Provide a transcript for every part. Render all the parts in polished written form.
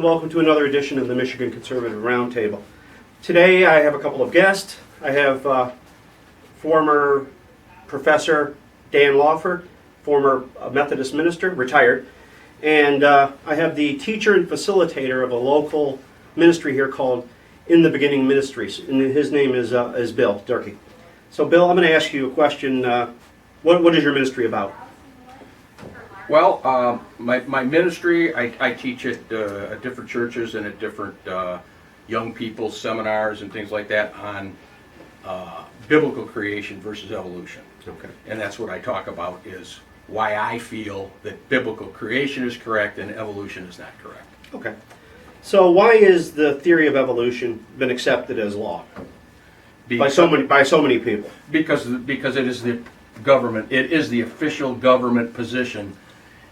and welcome to another edition of the Michigan Conservative Roundtable. Today I have a couple of guests. I have former Professor Dan Lawford, former Methodist minister, retired, and I have the teacher and facilitator of a local ministry here called In the Beginning Ministries, and his name is Bill Durkee. So Bill, I'm going to ask you a question. What is your ministry about? Well, my ministry, I teach at different churches and at different young people's seminars and things like that on biblical creation versus evolution. Okay. And that's what I talk about, is why I feel that biblical creation is correct and evolution is not correct. Okay. So why is the theory of evolution been accepted as law by so many people? Because it is the government, it is the official government position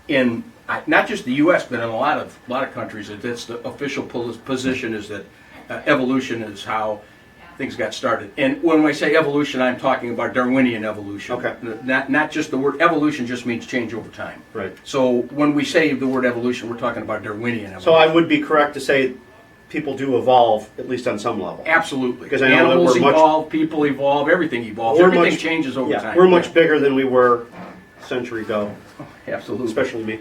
in not just the U.S. but in a lot of countries. It's the official position is that evolution is how things got started. And when I say evolution, I'm talking about Darwinian evolution. Okay. Not just the word evolution just means change over time. Right. So when we say the word evolution, we're talking about Darwinian evolution. So I would be correct to say people do evolve, at least on some level. Absolutely. Because I know animals that we're evolve, people evolve, everything evolves. Everything changes over time. We're much bigger than we were a century ago. Absolutely. Especially me.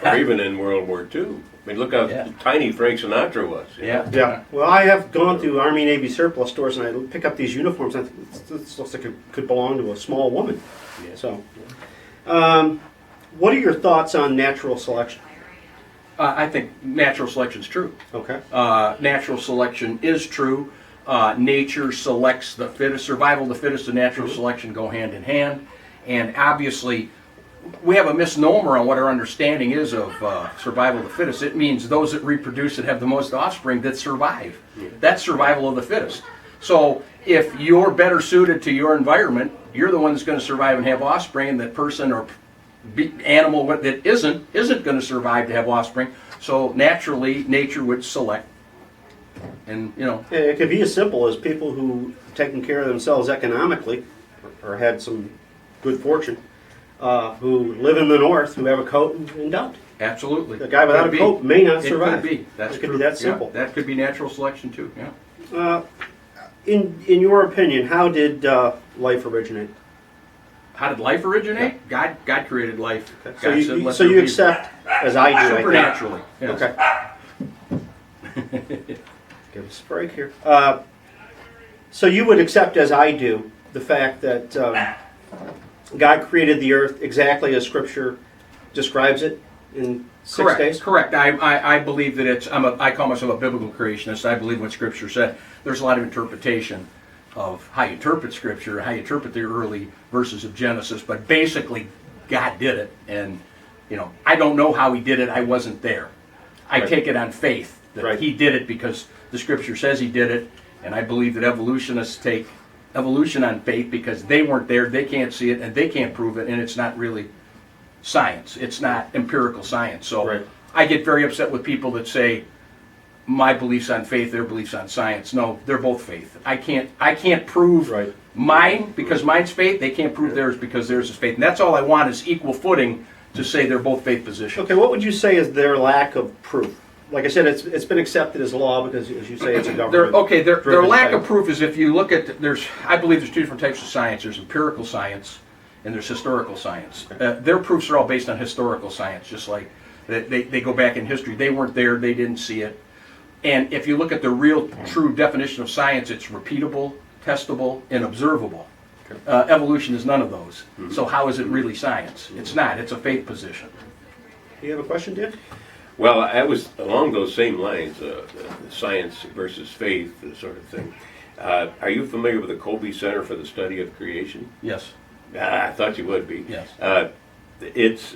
Or even in World War II. I mean, look how tiny Frank Sinatra was. Yeah. Well, I have gone to Army Navy surplus stores and I pick up these uniforms and I think this looks like it could belong to a small woman. Yeah. So, what are your thoughts on natural selection? I think natural selection is true. Okay. Natural selection is true. Nature selects the fittest. Survival of the fittest and natural selection go hand in hand. And obviously, we have a misnomer on what our understanding is of survival of the fittest. It means those that reproduce and have the most offspring that survive. Yeah. That's survival of the fittest. So if you're better suited to your environment, you're the one that's going to survive and have offspring, and that person or animal that isn't going to survive to have offspring. So naturally, nature would select. And It could be as simple as people who taken care of themselves economically or had some good fortune, who live in the north, who have a coat and don't. absolutely, The guy without a coat may not survive. It could be. That's It could true. be that simple. Yeah, that could be natural selection too. Yeah. In your opinion, how did life originate? How did life originate? God created life. So God you, said, "Let so there you be." accept, as I do, I think. Supernaturally. Yes. Okay. Give us a break here. So you would accept, as I do, the fact that God created the earth exactly as Scripture describes it in 6 days? Correct. I believe that I call myself a biblical creationist. I believe what Scripture said. There's a lot of interpretation of how you interpret Scripture, how you interpret the early verses of Genesis, but basically God did it. And I don't know how He did it. I wasn't there. I take it on faith that He did it because the Scripture says He did it, and I believe that evolutionists take evolution on faith because they weren't there, they can't see it, and they can't prove it, and it's not really science. It's not empirical science. So I get very upset with people that say my beliefs on faith, their beliefs on science. No, they're both faith. I can't prove mine because mine's faith. They can't prove theirs because theirs is faith. And that's all I want is equal footing to say they're both faith positions. Okay, what would you say is their lack of proof? Like I said, it's been accepted as law because, as you say, it's a government. Their lack of proof is if you look at I believe there's two different types of science. There's empirical science and there's historical science. Their proofs are all based on historical science, just like they go back in history. They weren't there, they didn't see it. And if you look at the real, true definition of science, it's repeatable, testable, and observable. Evolution is none of those. So how is it really science? It's not. It's a faith position. Do you have a question, Dan? Well, I was along those same lines, science versus faith sort of thing. Are you familiar with the Colby Center for the Study of Creation? Yes. I thought you would be. Yes. It's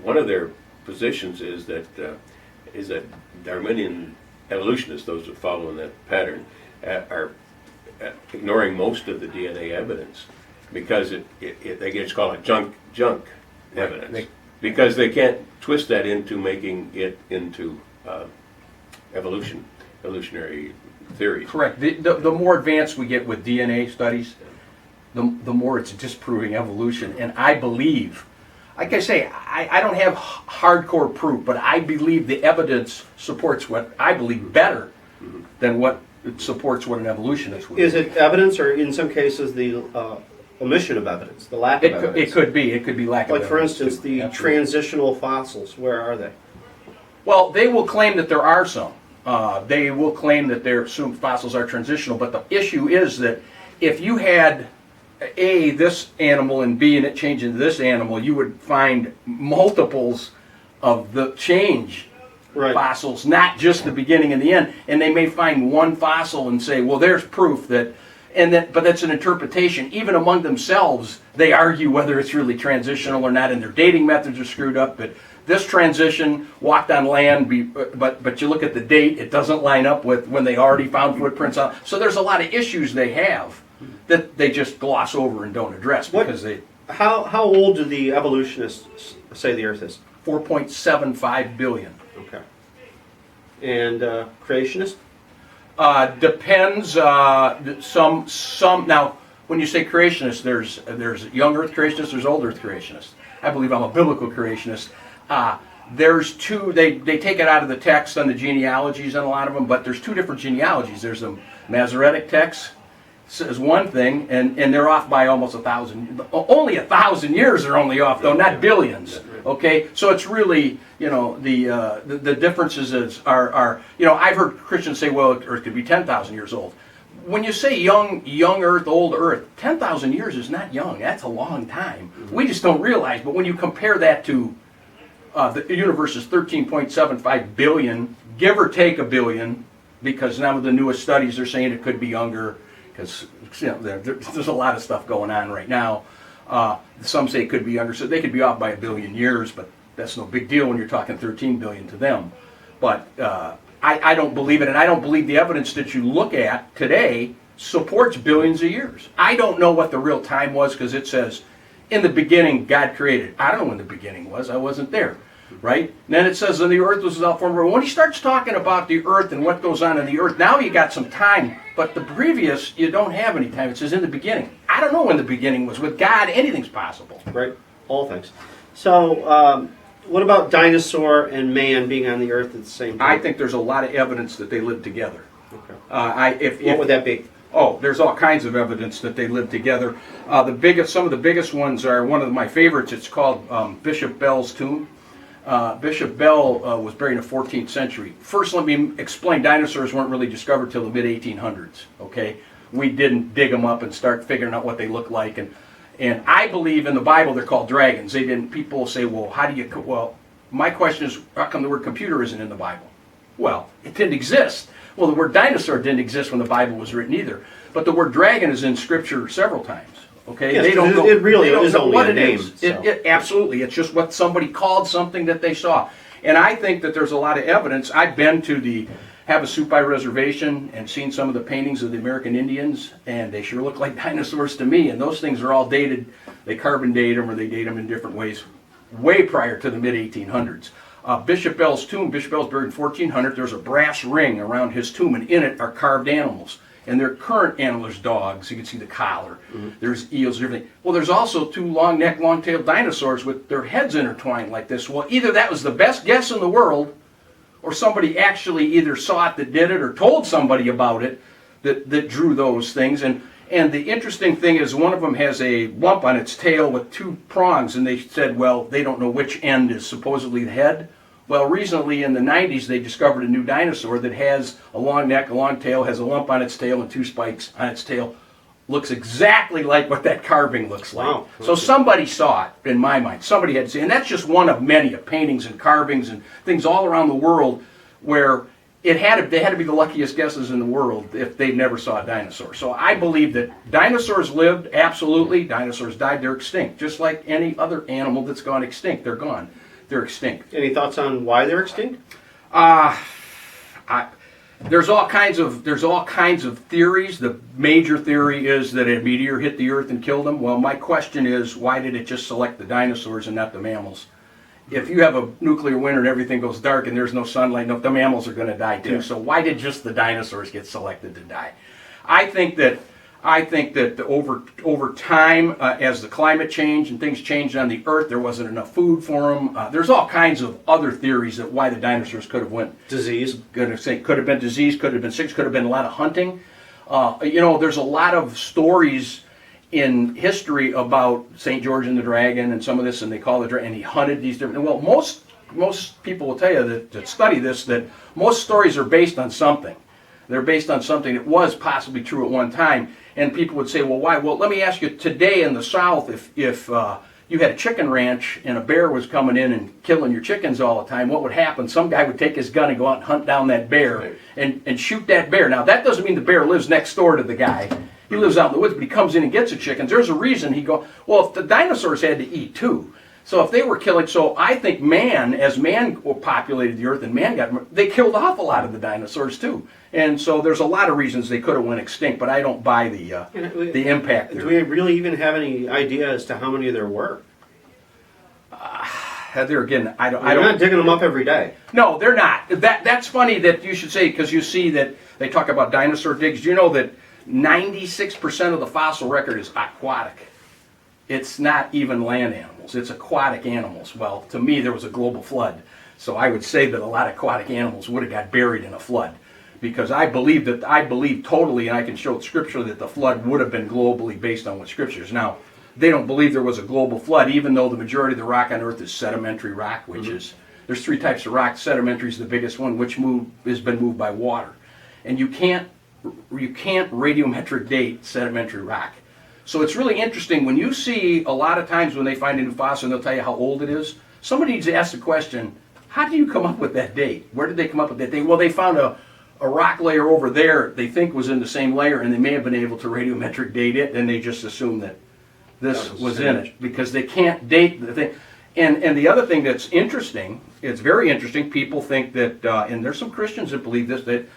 one of their positions is that Darwinian evolutionists, those that follow in that pattern, are ignoring most of the DNA evidence because it's called junk evidence. Because they can't twist that into making it into evolutionary theories. Correct. The more advanced we get with DNA studies, the more it's disproving evolution. And I believe like I say, I don't have hardcore proof, but I believe the evidence supports what I believe better than what it supports what an evolutionist would. Is it evidence, or in some cases the omission of evidence, the lack of evidence? It could be lack of Like evidence. for instance, too. the Absolutely. transitional fossils. Where are they? Well, they will claim that there are some. They will claim that their assumed fossils are transitional, but the issue is that if you had A, this animal, and B, and it changed into this animal, you would find multiples of the change Right. fossils, not just the beginning and the end. And they may find one fossil and say, well, there's proof that, but that's an interpretation. Even among themselves, they argue whether it's really transitional or not, and their dating methods are screwed up. But this transition walked on land, but you look at the date, it doesn't line up with when they already found footprints on. So there's a lot of issues they have that they just gloss over and don't address because they. How old do the evolutionists say the Earth is? 4.75 billion. Okay. And creationist? Depends. Some now. When you say creationist, there's young Earth creationists, there's old Earth creationists. I believe I'm a biblical creationist. There's two. They take it out of the text on the genealogies and a lot of them, but there's two different genealogies. There's a Masoretic text says one thing, and they're off by almost 1,000. Only 1,000 years they're only off, though, not billions. Okay, so it's really, the differences are I've heard Christians say, well, Earth could be 10,000 years old. When you say young Earth, old Earth, 10,000 years is not young. That's a long time. We just don't realize. But when you compare that to the universe is 13.75 billion, give or take a billion, because now with the newest studies they're saying it could be younger, because there's a lot of stuff going on right now. Some say it could be younger, so they could be off by a billion years, but that's no big deal when you're talking 13 billion to them. But I don't believe it, and I don't believe the evidence that you look at today supports billions of years. I don't know what the real time was, because it says, in the beginning, God created. I don't know when the beginning was. I wasn't there, right? And then it says, and the earth was without form. When he starts talking about the earth and what goes on in the earth, now you got some time, but the previous, you don't have any time. It says in the beginning. I don't know when the beginning was. With God, anything's possible. Right. All things. So, what about dinosaur and man being on the Earth at the same time? I think there's a lot of evidence that they lived together. Okay. What would that be? Oh, there's all kinds of evidence that they lived together. Some of the biggest ones are one of my favorites. It's called Bishop Bell's tomb. Bishop Bell was buried in the 14th century. First, let me explain. Dinosaurs weren't really discovered till the mid-1800s. Okay, we didn't dig them up and start figuring out what they look like. And I believe in the Bible they're called dragons. They didn't. People say, well, how do you? Well, my question is, how come the word computer isn't in the Bible? Well, it didn't exist. Well, the word dinosaur didn't exist when the Bible was written either. But the word dragon is in Scripture several times. Okay, Yes, they don't know. It really they don't is know only what a it name. is. So. Absolutely, it's just what somebody called something that they saw. And I think that there's a lot of evidence. I've been to the Havasupai Reservation and seen some of the paintings of the American Indians, and they sure look like dinosaurs to me. And those things are all dated. They carbon date them, or they date them in different ways, way prior to the mid-1800s. Bishop Bell's tomb. Bishop Bell's buried in 1400. There's a brass ring around his tomb, and in it are carved animals. And their current animals, dogs. You can see the collar. Mm-hmm. There's eels and everything. Well, there's also two long-necked, long-tailed dinosaurs with their heads intertwined like this. Well, either that was the best guess in the world, or somebody actually either saw it that did it, or told somebody about it that drew those things. And the interesting thing is, one of them has a lump on its tail with two prongs, and they said, well, they don't know which end is supposedly the head. Well, recently in the 90s, they discovered a new dinosaur that has a long neck, a long tail, has a lump on its tail and two spikes on its tail. Looks exactly like what that carving looks like. Wow. So somebody saw it, in my mind. Somebody had seen it. And that's just one of many of paintings and carvings and things all around the world where they had to be the luckiest guesses in the world if they never saw a dinosaur. So I believe that dinosaurs lived, absolutely. Dinosaurs died, they're extinct. Just like any other animal that's gone extinct, they're gone. They're extinct. Any thoughts on why they're extinct? There's all kinds of theories. The major theory is that a meteor hit the Earth and killed them. Well, my question is, why did it just select the dinosaurs and not the mammals? If you have a nuclear winter and everything goes dark and there's no sunlight, the mammals are going to die too. Yeah. So why did just the dinosaurs get selected to die? I think that I think that over time, as the climate changed and things changed on the Earth, there wasn't enough food for them. There's all kinds of other theories that why the dinosaurs could have went. Disease. Could have been disease, could have been sickness, could have been a lot of hunting. There's a lot of stories in history about St. George and the dragon and some of this, and they call the dragon, and he hunted these different. Well, most people will tell you that study this, that most stories are based on something. They're based on something that was possibly true at one time. And people would say, well, why? Well, let me ask you, today in the South, if you had a chicken ranch and a bear was coming in and killing your chickens all the time, what would happen? Some guy would take his gun and go out and hunt down that bear and shoot that bear. Now, that doesn't mean the bear lives next door to the guy. He lives out in the woods, but he comes in and gets the chickens. There's a reason he go, well, if the dinosaurs had to eat too. So if they were killing, so I think as man populated the earth and they killed off a lot of the dinosaurs too. And so there's a lot of reasons they could have went extinct, but I don't buy the impact Do theory. we really even have any idea as to how many there were? There again, I don't. We're not digging them up every day. No, they're not. That's funny that you should say, because you see that they talk about dinosaur digs. Do you know that 96% of the fossil record is aquatic? It's not even land animals. It's aquatic animals. Well, to me, there was a global flood. So I would say that a lot of aquatic animals would have got buried in a flood. Because I believe totally, and I can show scripture that the flood would have been globally based on what scriptures. Now, they don't believe there was a global flood, even though the majority of the rock on Earth is sedimentary rock, which is, there's 3 types of rock. Sedimentary is the biggest one, which has been moved by water. And you can't radiometric date sedimentary rock. So it's really interesting when you see a lot of times when they find a new fossil and they'll tell you how old it is. Somebody needs to ask the question, how do you come up with that date? Where did they come up with that date? Well, they found a rock layer over there they think was in the same layer, and they may have been able to radiometric date it, and they just assume that this was in it because they can't date the thing. And the other thing that's interesting, it's very interesting, people think that, and there's some Christians that believe this, that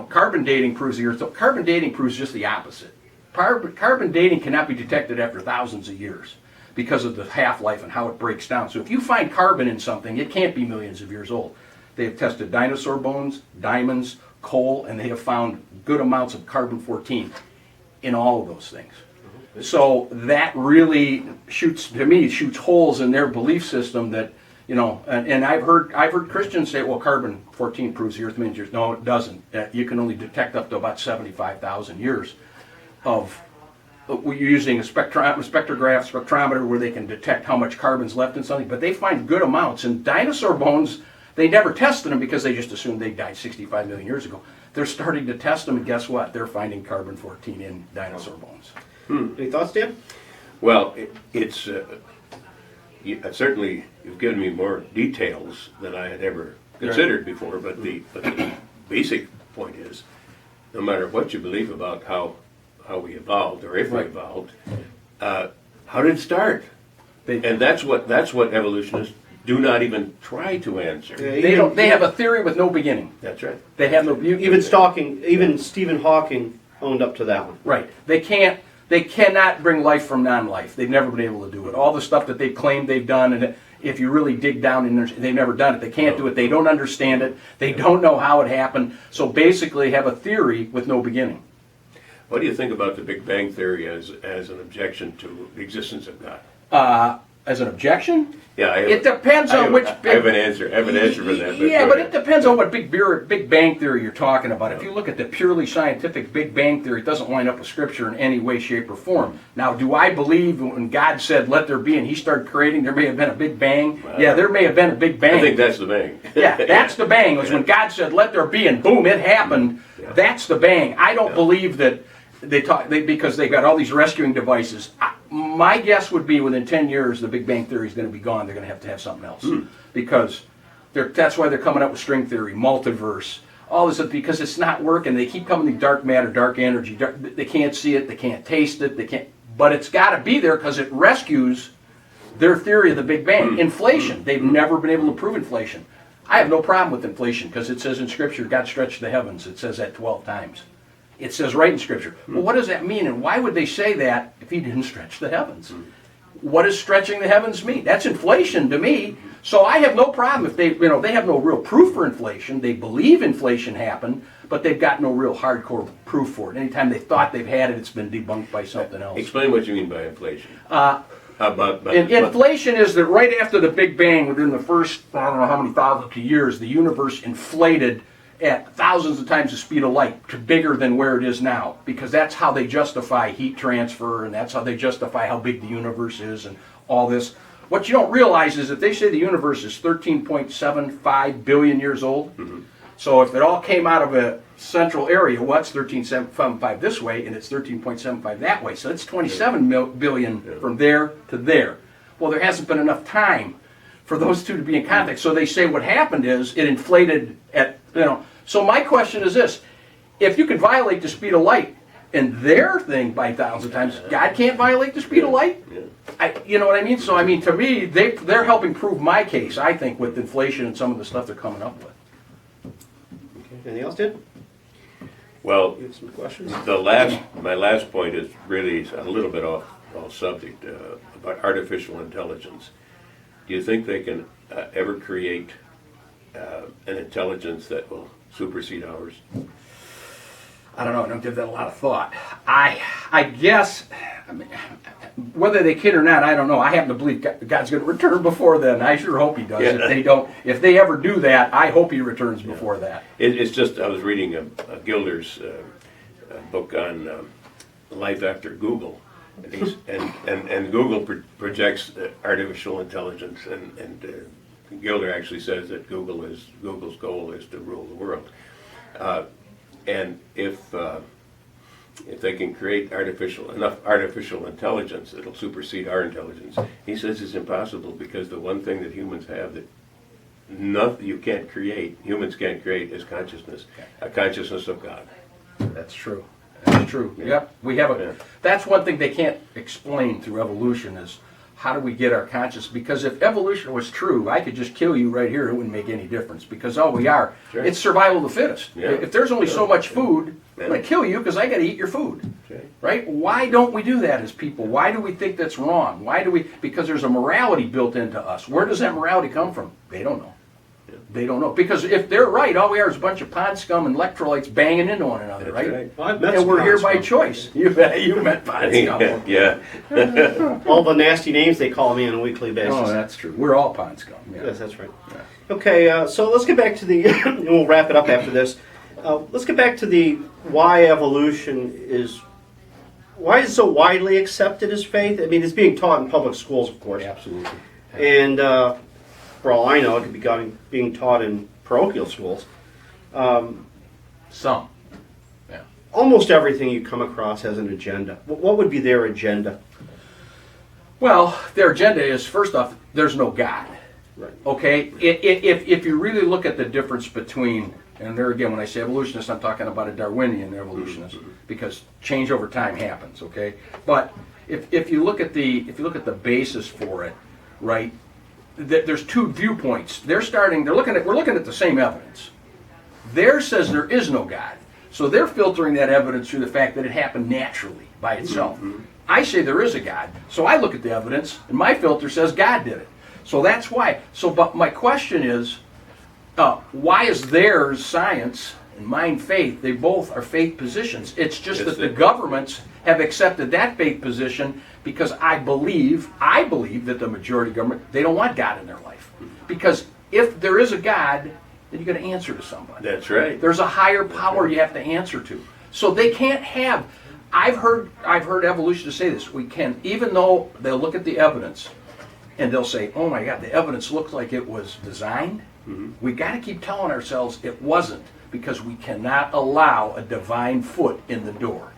carbon dating proves the Earth. Carbon dating proves just the opposite. Carbon dating cannot be detected after thousands of years because of the half-life and how it breaks down. So if you find carbon in something, it can't be millions of years old. They have tested dinosaur bones, diamonds, coal, and they have found good amounts of carbon-14 in all of those things. So that really shoots holes in their belief system that, and I've heard Christians say, well, carbon-14 proves the Earth millions years. No, it doesn't. You can only detect up to about 75,000 years of using a spectrometer where they can detect how much carbon's left in something, but they find good amounts. And dinosaur bones, they never tested them because they just assumed they died 65 million years ago. They're starting to test them, and guess what? They're finding carbon-14 in dinosaur bones. Any thoughts, Dan? Well, it's certainly you've given me more details than I had ever considered before. But the basic point is, no matter what you believe about how we evolved or if we evolved, how did it start? And that's what evolutionists do not even try to answer. Yeah, They have a theory with no beginning. That's right. They have no. Even Stephen Hawking owned up to that one. Right. They cannot bring life from non-life. They've never been able to do it. All the stuff that they claim they've done, and if you really dig down in there, they've never done it. They can't do it. They don't understand it. They don't know how it happened. So basically, have a theory with no beginning. What do you think about the Big Bang Theory as an objection to the existence of God? As an objection? Yeah, it depends on which. I have an answer. I have an answer for that. But it depends on what Big Bang Theory you're talking about. If you look at the purely scientific Big Bang Theory, it doesn't line up with Scripture in any way, shape, or form. Now, do I believe when God said, "Let there be," and He started creating, there may have been a Big Bang? Yeah, there may have been a Big Bang. I think that's the bang. Yeah, that's the bang. It was when God said, "Let there be," and boom, it happened. Yeah. That's the bang. I don't believe that because they got all these rescuing devices. My guess would be within 10 years, the Big Bang Theory is going to be gone. They're going to have something else. Because that's why they're coming up with string theory, multiverse, all this, because it's not working. They keep coming to dark matter, dark energy. They can't see it. They can't taste it. But it's got to be there because it rescues their theory of the Big Bang. Inflation. They've never been able to prove inflation. I have no problem with inflation because it says in Scripture, God stretched the heavens. It says that 12 times. It says right in Scripture. Well, what does that mean, and why would they say that if He didn't stretch the heavens? What does stretching the heavens mean? That's inflation to me. So I have no problem if they have no real proof for inflation. They believe inflation happened, but they've got no real hardcore proof for it. Anytime they thought they've had it, it's been debunked by something else. Explain what you mean by inflation. Inflation is that right after the Big Bang, within the first, I don't know how many thousands of years, the universe inflated at thousands of times the speed of light to bigger than where it is now, because that's how they justify heat transfer, and that's how they justify how big the universe is and all this. What you don't realize is that they say the universe is 13.75 billion years old. Mm-hmm. So if it all came out of a central area, what's 13.75 this way, and it's 13.75 that way. So it's 27 billion from there to there. Well, there hasn't been enough time for those two to be in contact. So they say what happened is it inflated at, So my question is this: if you can violate the speed of light in their thing by thousands of times, God can't violate the speed of light? You know what I mean? So, to me, they're helping prove my case, I think, with inflation and some of the stuff they're coming up with. Anything else, Ted? Well, You have some questions? my last point is really a little bit off subject about artificial intelligence. Do you think they can ever create an intelligence that will supersede ours? I don't know. I don't give that a lot of thought. I guess, whether they can or not, I don't know. I happen to believe God's going to return before then. I sure hope He does. Yeah. If they ever do that, I hope He returns before that. It's just, I was reading a Gilder's book on life after Google, and Google projects artificial intelligence, and Gilder actually says that Google's goal is to rule the world. And if they can create enough artificial intelligence that'll supersede our intelligence, he says it's impossible, because the one thing that humans have that humans can't create, is consciousness, a consciousness of God. That's true. That's true. Yep. We have That's one thing they can't explain through evolution is how do we get our conscious? Because if evolution was true, I could just kill you right here. It wouldn't make any difference, because all we are, it's survival of the fittest. Yeah. If there's only so much food, I'm going to kill you because I got to eat your food. Right? Why don't we do that as people? Why do we think that's wrong? Because there's a morality built into us. Where does that morality come from? They don't know. They don't know. Because if they're right, all we are is a bunch of pond scum and electrolytes banging into one another, right? Well, I've met And some we're pond here scum. by choice. You met pond scum. Yeah. All the nasty names they call me on a weekly basis. Oh, that's true. We're all pond scum. Yeah. Yes, that's right. Okay, so let's get back to the, and we'll wrap it up after this. Let's get back to the why evolution is so widely accepted as faith. I mean, it's being taught in public schools, of course. Absolutely. And for all I know, it could be being taught in parochial schools. Some. Yeah. Almost everything you come across has an agenda. What would be their agenda? Well, their agenda is, first off, there's no God. Right. Okay? If you really look at the difference between, and there again, when I say evolutionist, I'm talking about a Darwinian evolutionist, because change over time happens, okay? But if you look at the basis for it, right, there's two viewpoints. We're looking at the same evidence. Theirs says there is no God. So they're filtering that evidence through the fact that it happened naturally by itself. Mm-hmm. I say there is a God. So I look at the evidence, and my filter says God did it. So that's why. But my question is, why is theirs science and mine faith? They both are faith positions. It's just that the governments have accepted that faith position because I believe that the majority of government, they don't want God in their life. Because if there is a God, then you got to answer to somebody. That's right. There's a higher power you have to answer to. So they can't have. I've heard evolutionists say this. We can, even though they'll look at the evidence and they'll say, "Oh my God, the evidence looks like it was designed." Mm-hmm. We got to keep telling ourselves it wasn't, because we cannot allow a divine foot in the door.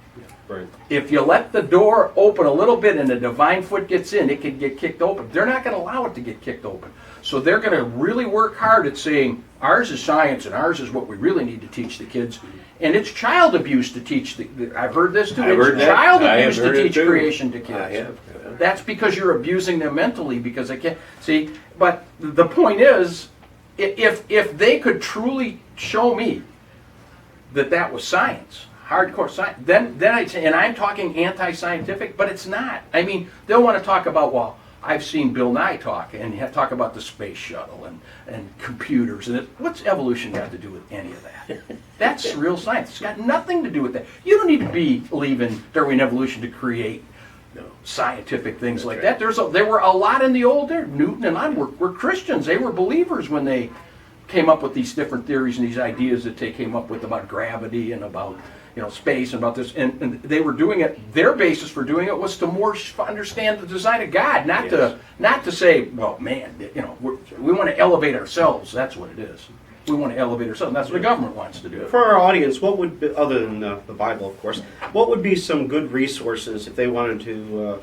Right. If you let the door open a little bit and the divine foot gets in, it can get kicked open. They're not going to allow it to get kicked open. So they're going to really work hard at saying, ours is science and ours is what we really need to teach the kids. And it's child abuse to teach I've heard this too. It's child abuse to teach creation to kids. I have. That's because you're abusing them mentally, because they can't see. But the point is, if they could truly show me that was science, hardcore science, then I'd say, and I'm talking anti-scientific, but it's not. I mean, they'll want to talk about, well, I've seen Bill Nye talk and talk about the space shuttle and computers. And what's evolution got to do with any of that? That's real science. It's got nothing to do with that. You don't need to believe in Darwinian evolution to create scientific things like that. There were a lot in the old there. Newton and I were Christians. They were believers when they came up with these different theories and these ideas that they came up with about gravity and about space and about this, and they were doing it. Their basis for doing it was to more understand the design of God, not to say, well, man, we want to elevate ourselves. That's what it is. We want to elevate ourselves. And that's what the government wants to do. For our audience, what would be, other than the Bible, of course, what would be some good resources if they wanted to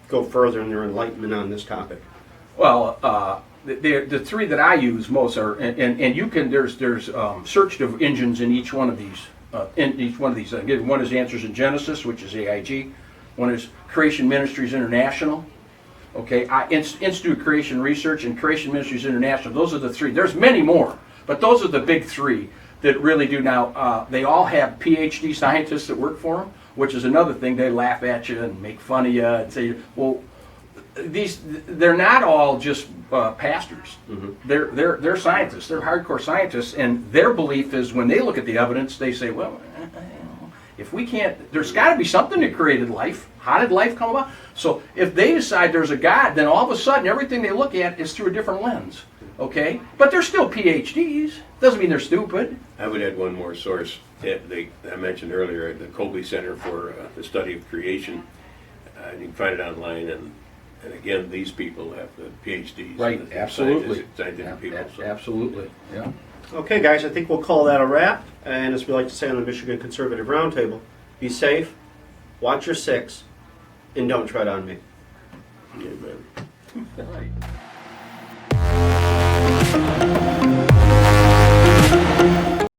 go further in their enlightenment on this topic? Well, the three that I use most are, and you can there's search engines in each one of these. One is Answers in Genesis, which is AIG. One is Creation Ministries International. Okay, Institute of Creation Research and Creation Ministries International. Those are the three. There's many more, but those are the big three that really do. Now, they all have PhD scientists that work for them, which is another thing. They laugh at you and make fun of you and say, well, they're not all just pastors. Mm-hmm. They're scientists. They're hardcore scientists, and their belief is when they look at the evidence, they say, well, if we can't, there's got to be something that created life. How did life come about? So if they decide there's a God, then all of a sudden everything they look at is through a different lens. Okay, but they're still PhDs. Doesn't mean they're stupid. I would add one more source. I mentioned earlier the Colby Center for the Study of Creation. You can find it online, and again, these people have the PhDs. Right, absolutely. Scientific people. So. Absolutely, yeah. Okay, guys, I think we'll call that a wrap. And as we like to say on the Michigan Conservative Roundtable, be safe, watch your six, and don't tread on me. Amen. Right.